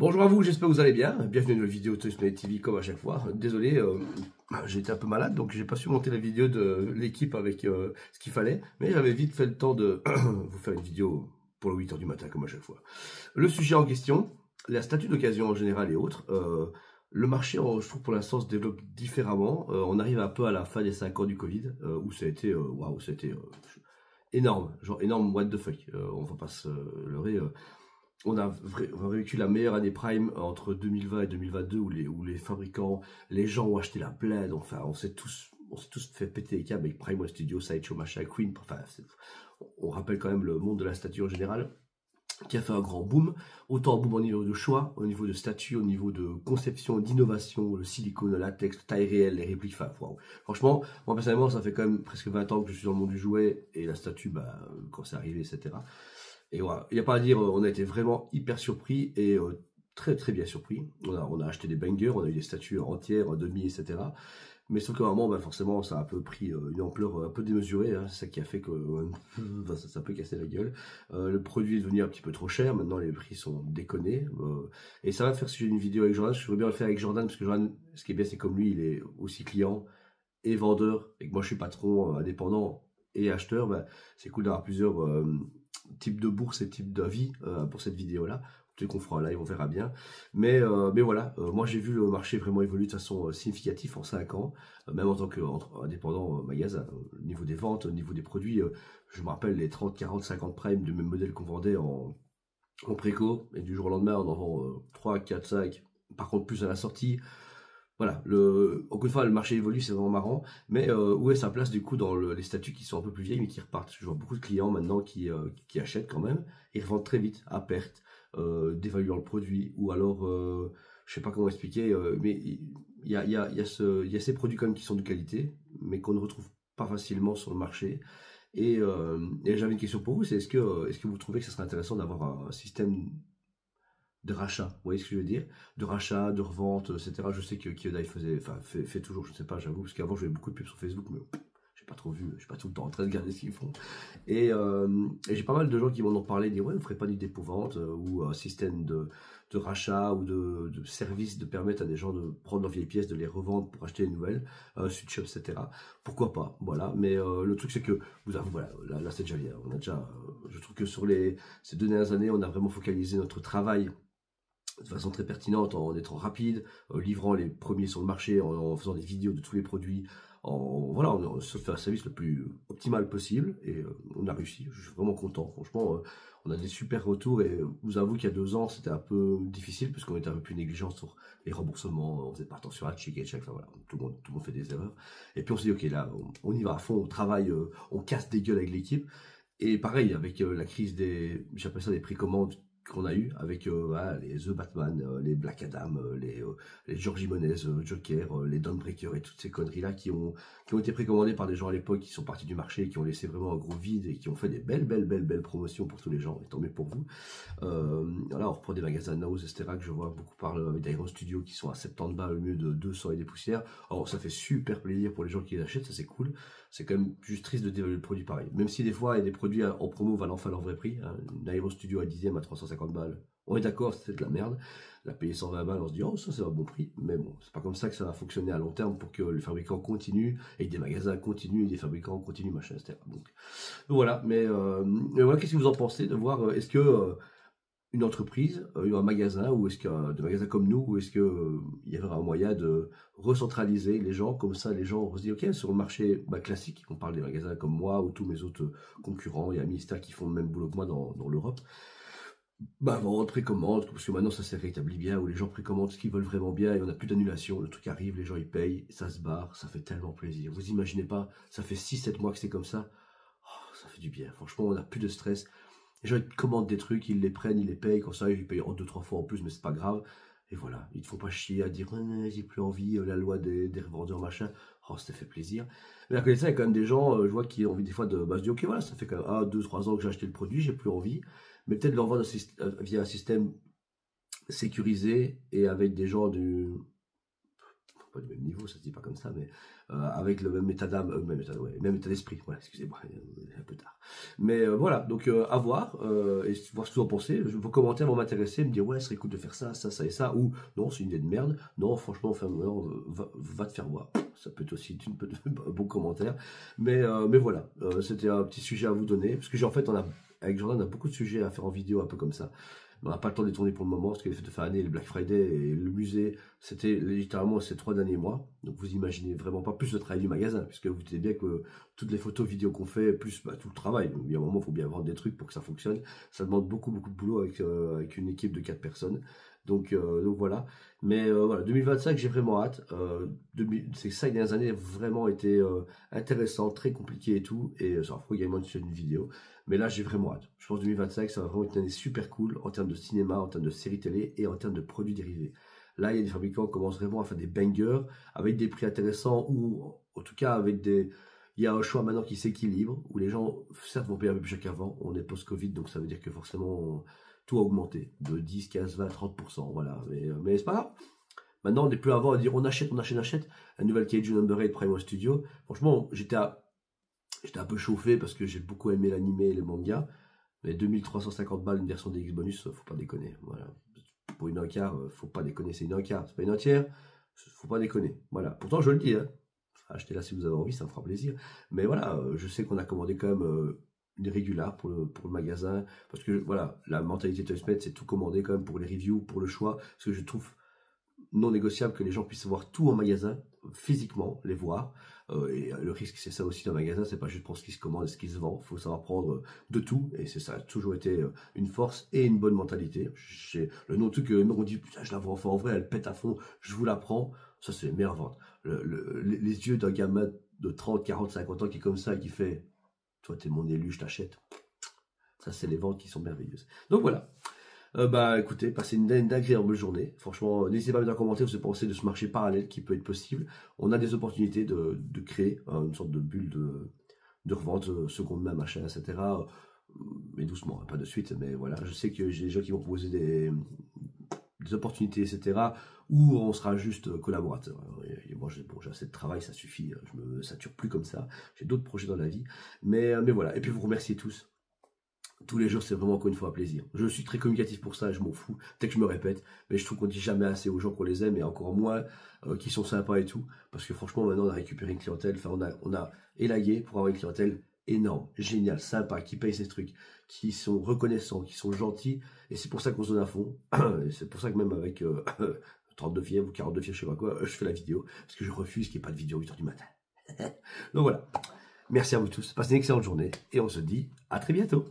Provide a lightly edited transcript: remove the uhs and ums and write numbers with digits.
Bonjour à vous, j'espère que vous allez bien. Bienvenue dans une nouvelle vidéo de Toy Smile TV comme à chaque fois. Désolé, j'ai été un peu malade donc j'ai pas su monter la vidéo de l'équipe avec ce qu'il fallait. Mais j'avais vite fait le temps de vous faire une vidéo pour le 8h du matin comme à chaque fois. Le sujet en question, la statue d'occasion en général et autres. Le marché, je trouve pour l'instant se développe différemment. On arrive un peu à la fin des 5 ans du Covid où ça a été, waouh, ça a été énorme. Genre énorme, what the fuck. On va pas se leurrer. On a vécu la meilleure année prime entre 2020 et 2022 où les fabricants, les gens ont acheté la bled, enfin on s'est tous fait péter les câbles avec Prime Studio, Sideshow, machin, Queen, enfin on rappelle quand même le monde de la statue en général qui a fait un grand boom, autant un boom au niveau de choix, au niveau de statut, au niveau de conception, d'innovation, le silicone, le latex, la taille réelle, les répliques, enfin wow. Franchement, moi personnellement ça fait quand même presque 20 ans que je suis dans le monde du jouet et la statue, bah, quand c'est arrivé, etc. Et voilà, il n'y a pas à dire, on a été vraiment hyper surpris et très très bien surpris. On a acheté des bangers, on a eu des statues entières, demi, etc. Mais sauf qu'à un moment, bah, forcément, ça a un peu pris une ampleur un peu démesurée. Hein. C'est ça qui a fait que ça peut casser la gueule. Le produit est devenu un petit peu trop cher. Maintenant, les prix sont déconnés. Et ça va faire sujet d'une vidéo avec Jordan. Je voudrais bien le faire avec Jordan parce que Jordan, ce qui est bien, c'est comme lui, il est aussi client et vendeur. Et que moi, je suis patron indépendant et acheteur. Bah, c'est cool d'avoir plusieurs type de bourse et type d'avis pour cette vidéo là. Peut-être qu'on fera un live, on verra bien. Mais voilà, moi j'ai vu le marché vraiment évoluer de façon significative en 5 ans, même en tant qu'indépendant magasin. Au niveau des ventes, au niveau des produits, je me rappelle les 30, 40, 50 prime de mes modèles qu'on vendait en préco, et du jour au lendemain on en vend 3, 4, 5, par contre plus à la sortie. Voilà, encore une fois, le marché évolue, c'est vraiment marrant. Mais où est sa place du coup dans les statuts qui sont un peu plus vieilles mais qui repartent? Je vois beaucoup de clients maintenant qui achètent quand même, ils revendent très vite, à perte, dévaluant le produit, ou alors, je sais pas comment expliquer, mais il y a ces produits quand même qui sont de qualité, mais qu'on ne retrouve pas facilement sur le marché. Et j'avais une question pour vous, c'est est-ce que vous trouvez que ce serait intéressant d'avoir un système de rachat, vous voyez ce que je veux dire? De rachat, de revente, etc. Je sais que Kyodai fait toujours, je ne sais pas, j'avoue, parce qu'avant je voyais beaucoup de pubs sur Facebook, mais j'ai pas trop vu, je suis pas tout le temps en train de regarder ce qu'ils font. Et j'ai pas mal de gens qui m'en ont parlé, dire ouais, vous ferez pas du dépôt-vente ou un système de rachat ou de service de permettre à des gens de prendre leurs vieilles pièces, de les revendre pour acheter les nouvelles, Switch-up, etc. Pourquoi pas, voilà. Mais le truc c'est que vous avez, voilà, là c'est déjà bien. On a déjà, je trouve que sur ces 2 dernières années, on a vraiment focalisé notre travail de façon très pertinente, en étant rapide, livrant les premiers sur le marché, en faisant des vidéos de tous les produits, voilà, on se fait un service le plus optimal possible, et on a réussi, je suis vraiment content, franchement, on a des super retours, et vous avoue qu'il y a 2 ans, c'était un peu difficile, parce qu'on était un peu plus négligent sur les remboursements, on faisait pas attention à check et check, enfin voilà, tout le monde fait des erreurs, et puis on s'est dit, ok, là, on y va à fond, on travaille, on casse des gueules avec l'équipe, et pareil, avec la crise j'appelle ça des précommandes, qu'on a eu avec voilà, les The Batman, les Black Adam, les George Jimenez, Joker, les Dawnbreaker et toutes ces conneries-là qui ont été précommandées par des gens à l'époque qui sont partis du marché, qui ont laissé vraiment un gros vide et qui ont fait des belles promotions pour tous les gens, et tant mieux pour vous. Voilà, on reprend des magasins Nose, etc. que je vois beaucoup parler avec d'Iron Studio qui sont à 70 balles au mieux de 200 et des poussières. Alors ça fait super plaisir pour les gens qui les achètent, ça c'est cool. C'est quand même juste triste de dévaluer le produit pareil. Même si des fois il y a des produits en promo valant enfin leur vrai prix. Hein. Une Iron Studio à 10e à 350 balles. On est d'accord, c'est de la merde. La payer 120 balles, on se dit oh ça c'est un bon prix. Mais bon, c'est pas comme ça que ça va fonctionner à long terme pour que les fabricants continuent et que des magasins continuent et des fabricants continuent, machin, etc. Donc voilà, mais voilà, qu'est-ce que vous en pensez de voir, est-ce que une entreprise, un magasin, ou est-ce qu'il y a des magasins comme nous, ou est-ce que il y avait un moyen de recentraliser les gens, comme ça les gens vont se dire, ok, sur le marché classique, on parle des magasins comme moi, ou tous mes autres concurrents, il y a Ministère qui font le même boulot que moi dans l'Europe, vente, précommande, parce que maintenant ça s'est rétabli bien, où les gens précommandent ce qu'ils veulent vraiment bien, et on n'a plus d'annulation, le truc arrive, les gens ils payent, et ça se barre, ça fait tellement plaisir. Vous imaginez pas, ça fait 6-7 mois que c'est comme ça, oh, ça fait du bien, franchement on n'a plus de stress. Les gens ils commandent des trucs, ils les prennent, ils les payent, quand ça arrive, ils payent en 2-3 fois en plus, mais c'est pas grave. Et voilà, ils te font pas chier à dire j'ai plus envie, la loi des revendeurs, machin. Oh, ça te fait plaisir. Mais à côté de ça, il y a quand même des gens, je vois, qui ont envie des fois de se dire ok, voilà, ça fait quand même 1, 2, 3 ans que j'ai acheté le produit, j'ai plus envie. Mais peut-être leur vendre via un système sécurisé et avec des gens pas du même niveau, ça se dit pas comme ça, mais avec le même état d'âme, même état d'esprit, voilà, excusez-moi, un peu tard. Mais voilà, donc à voir, et voir ce que vous en pensez. Vos commentaires vont m'intéresser, me dire ouais, ce serait cool de faire ça, ça, ça et ça, ou non, c'est une idée de merde, non, franchement, enfin, non, va te faire voir. Ça peut être aussi un bon commentaire, mais voilà, c'était un petit sujet à vous donner, parce que en fait, avec Jordan, on a beaucoup de sujets à faire en vidéo, un peu comme ça. On n'a pas le temps de les tourner pour le moment, parce que les fêtes de fin d'année, les Black Friday et le musée, c'était littéralement ces 3 derniers mois. Donc vous imaginez vraiment pas plus le travail du magasin, puisque vous savez bien que toutes les photos, vidéos qu'on fait, plus tout le travail. Il y a un moment, il faut bien vendre des trucs pour que ça fonctionne. Ça demande beaucoup, beaucoup de boulot avec une équipe de 4 personnes. Donc voilà. Mais voilà, 2025, j'ai vraiment hâte. Ces 5 dernières années ont vraiment été intéressantes, très compliquées et tout. Et ça fera également une vidéo. Mais là, j'ai vraiment hâte. Je pense que 2025, ça va vraiment être une année super cool en termes de cinéma, en termes de séries télé et en termes de produits dérivés. Là, il y a des fabricants qui commencent vraiment à faire des bangers avec des prix intéressants ou en tout cas avec des... Il y a un choix maintenant qui s'équilibre où les gens, certes, vont payer un peu plus cher qu'avant. On est post-Covid, donc ça veut dire que forcément, tout a augmenté de 10, 15, 20, 30%. Voilà. Mais c'est pas grave. Maintenant, on n'est plus avant à dire on achète. La nouvelle Kaiju Number 8 Prime Studio. Franchement, j'étais un peu chauffé parce que j'ai beaucoup aimé l'animé et les mangas. Mais 2350 balles, une version DX bonus, faut pas déconner. Voilà. Pour une encart, faut pas déconner, c'est une encart, c'est pas une entière, faut pas déconner. Voilà. Pourtant, je le dis, hein. Achetez-la si vous avez envie, ça me fera plaisir. Mais voilà, je sais qu'on a commandé quand même une régulars pour le magasin. Parce que voilà, la mentalité de ToysMate, c'est tout commander quand même pour les reviews, pour le choix. Parce que je trouve non négociable que les gens puissent voir tout en magasin, physiquement, les voir. Et le risque, c'est ça aussi dans le magasin, c'est pas juste prendre ce qui se commande et ce qui se vend. Il faut savoir prendre de tout. Et ça a toujours été une force et une bonne mentalité. Le nom de truc, on dit, putain, je la vends en vrai, elle pète à fond, je vous la prends. Ça, c'est les meilleures ventes. Les yeux d'un gamin de 30, 40, 50 ans qui est comme ça et qui fait, toi, t'es mon élu, je t'achète. Ça, c'est les ventes qui sont merveilleuses. Donc voilà. Écoutez, passez une agréable journée. Franchement, n'hésitez pas à mettre un commentaire si vous pensez de ce marché parallèle qui peut être possible. On a des opportunités de créer une sorte de bulle de revente seconde main, machin, etc. Mais doucement, pas de suite. Mais voilà, je sais que j'ai des gens qui vont proposer des opportunités, etc. où on sera juste collaborateur. Et moi, j'ai assez de travail, ça suffit. Je me sature plus comme ça. J'ai d'autres projets dans la vie. Mais voilà. Et puis, vous remerciez tous. Tous les jours, c'est vraiment encore une fois un plaisir. Je suis très communicatif pour ça, je m'en fous. Peut-être que je me répète, mais je trouve qu'on dit jamais assez aux gens qu'on les aime et encore moins qui sont sympas et tout. Parce que franchement, maintenant, on a récupéré une clientèle. Enfin, on a élagué pour avoir une clientèle énorme, géniale, sympa, qui paye ses trucs, qui sont reconnaissants, qui sont gentils. Et c'est pour ça qu'on se donne à fond. Et c'est pour ça que même avec 32 fièvres ou 42 fièvres, je sais pas quoi, je fais la vidéo. Parce que je refuse qu'il n'y ait pas de vidéo à 8h du matin. Donc voilà. Merci à vous tous. Passez une excellente journée et on se dit à très bientôt.